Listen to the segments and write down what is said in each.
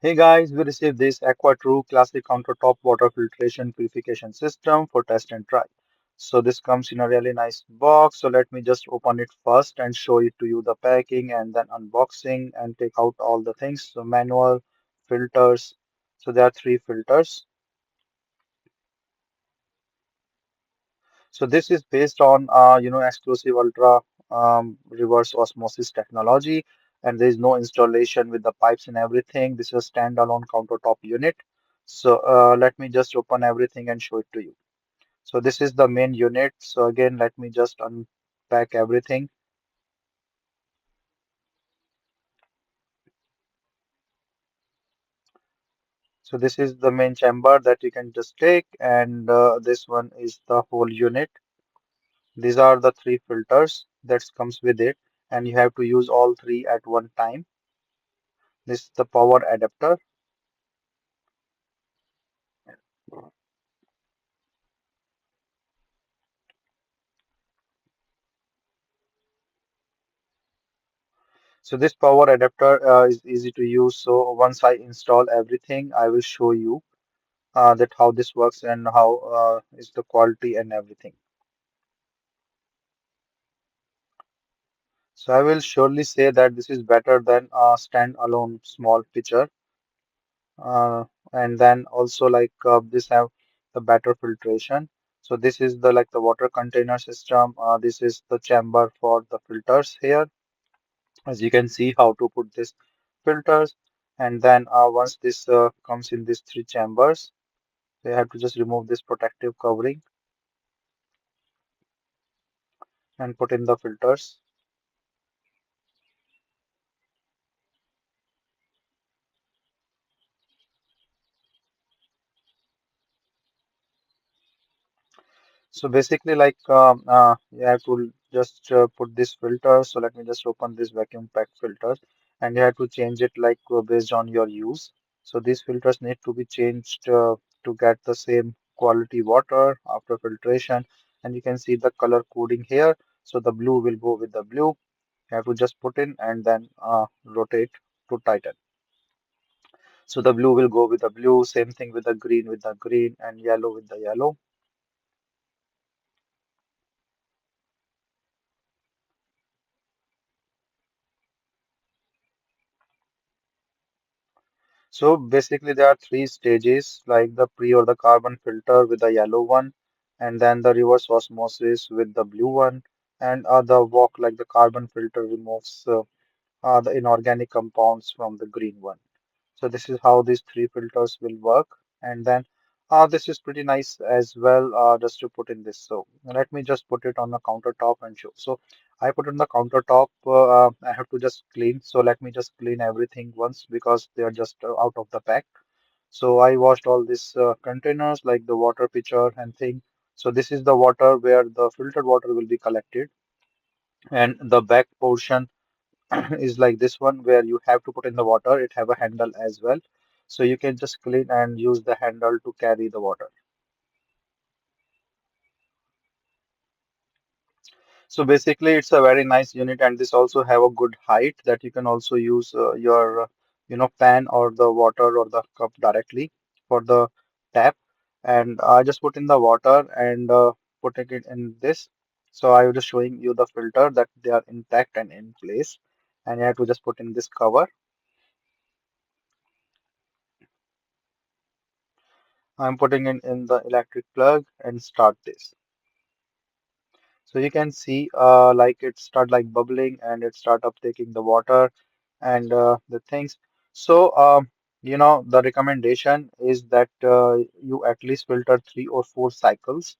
Hey guys, we received this AquaTru classic countertop water filtration purification system for test and try. So this comes in a really nice box. So let me just open it first and show it to you the packing and then unboxing and take out all the things. So manual, filters. So there are three filters. So this is based on exclusive ultra reverse osmosis technology, and there is no installation with the pipes and everything. This is a standalone countertop unit. So let me just open everything and show it to you. So this is the main unit. So again, let me just unpack everything. So this is the main chamber that you can just take, and this one is the whole unit. These are the three filters that comes with it, and you have to use all three at one time. This is the power adapter. So this power adapter is easy to use. So once I install everything, I will show you that how this works and how is the quality and everything. So I will surely say that this is better than a standalone small pitcher. Uh, and then also like this have the better filtration. So this is the like the water container system. This is the chamber for the filters here. As you can see how to put this filters, and then once this comes in these three chambers, they have to just remove this protective covering and put in the filters. So basically like you have to just put this filter. So let me just open this vacuum pack filters, and you have to change it like based on your use. So these filters need to be changed to get the same quality water after filtration, and you can see the color coding here. So the blue will go with the blue. You have to just put in and then rotate to tighten. So the blue will go with the blue, same thing with the green, and yellow with the yellow. So basically there are three stages, like the pre or the carbon filter with the yellow one, and then the reverse osmosis with the blue one, and the walk like the carbon filter removes the inorganic compounds from the green one. So this is how these three filters will work. And then this is pretty nice as well, just to put in this. So let me just put it on the countertop and show. So I put on the countertop. I have to just clean. So let me just clean everything once because they are just out of the pack. So I washed all these containers like the water pitcher and thing. So this is the water where the filtered water will be collected, and the back portion is like this one where you have to put in the water. It have a handle as well. So you can just clean and use the handle to carry the water. So basically it's a very nice unit, and this also have a good height that you can also use your pan or the water or the cup directly for the tap. And I just put in the water and putting it in this. So I was just showing you the filter that they are intact and in place, and you have to just put in this cover. I'm putting in the electric plug and start this. So you can see like it start like bubbling and it start up taking the water and the things. So the recommendation is that you at least filter 3 or 4 cycles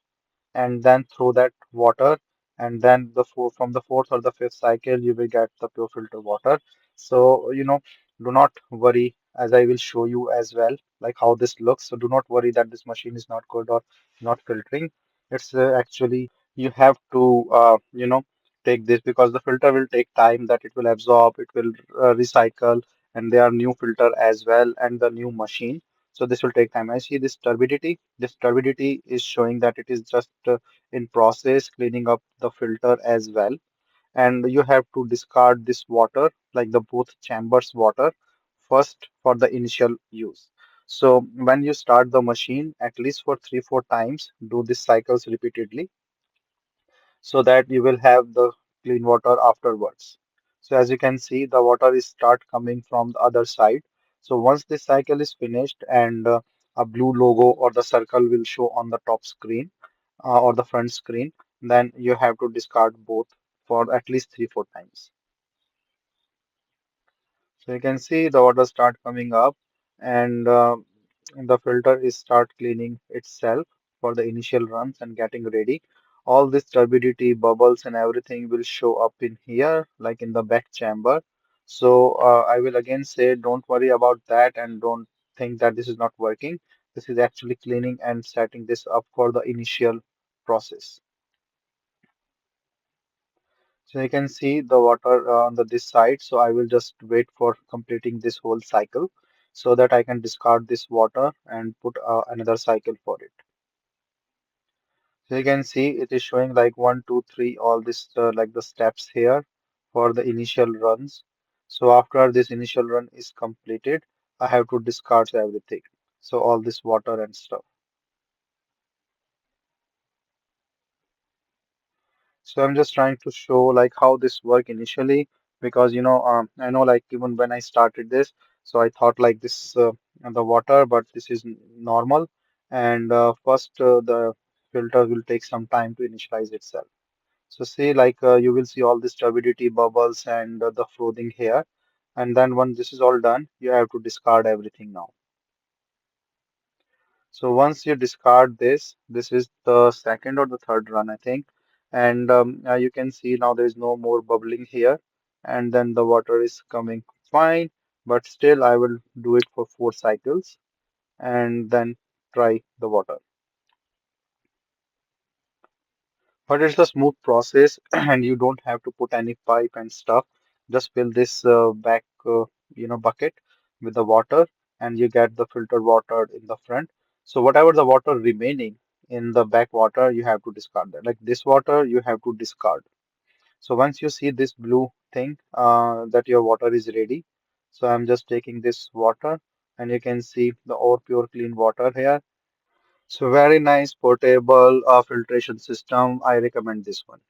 and then throw that water, and then from the fourth or the fifth cycle you will get the pure filter water. So do not worry, as I will show you as well like how this looks. So do not worry that this machine is not good or not filtering. It's actually you have to take this because the filter will take time that it will absorb, it will recycle, and there are new filter as well and the new machine. So this will take time. I see this turbidity. This turbidity is showing that it is just in process cleaning up the filter as well. And you have to discard this water, like the both chambers water, first for the initial use. So when you start the machine, at least for 3, 4 times, do these cycles repeatedly so that you will have the clean water afterwards. So as you can see, the water is start coming from the other side. So once this cycle is finished and a blue logo or the circle will show on the top screen or the front screen, then you have to discard both for at least 3, 4 times. So you can see the water start coming up and the filter is start cleaning itself for the initial runs and getting ready. All this turbidity, bubbles and everything will show up in here, like in the back chamber. So I will again say, don't worry about that and don't think that this is not working. This is actually cleaning and setting this up for the initial process. So you can see the water on this side. So I will just wait for completing this whole cycle so that I can discard this water and put another cycle for it. So you can see it is showing like 1, 2, 3, all this like the steps here for the initial runs. So after this initial run is completed, I have to discard everything. So all this water and stuff. So I'm just trying to show like how this work initially because I know like even when I started this, so I thought like this the water, but this is normal. And first the filter will take some time to initialize itself. So see like you will see all this turbidity bubbles and the frothing here. And then when this is all done, you have to discard everything now. So once you discard this, this is the second or the third run, I think. And you can see now there is no more bubbling here. And then the water is coming fine, but still I will do it for 4 cycles and then try the water. But it's a smooth process and you don't have to put any pipe and stuff. Just fill this back, bucket with the water and you get the filtered water in the front. So whatever the water remaining in the back water, you have to discard that. Like this water, you have to discard. So once you see this blue thing, that your water is ready. So I'm just taking this water and you can see the all pure clean water here. So very nice portable filtration system. I recommend this one.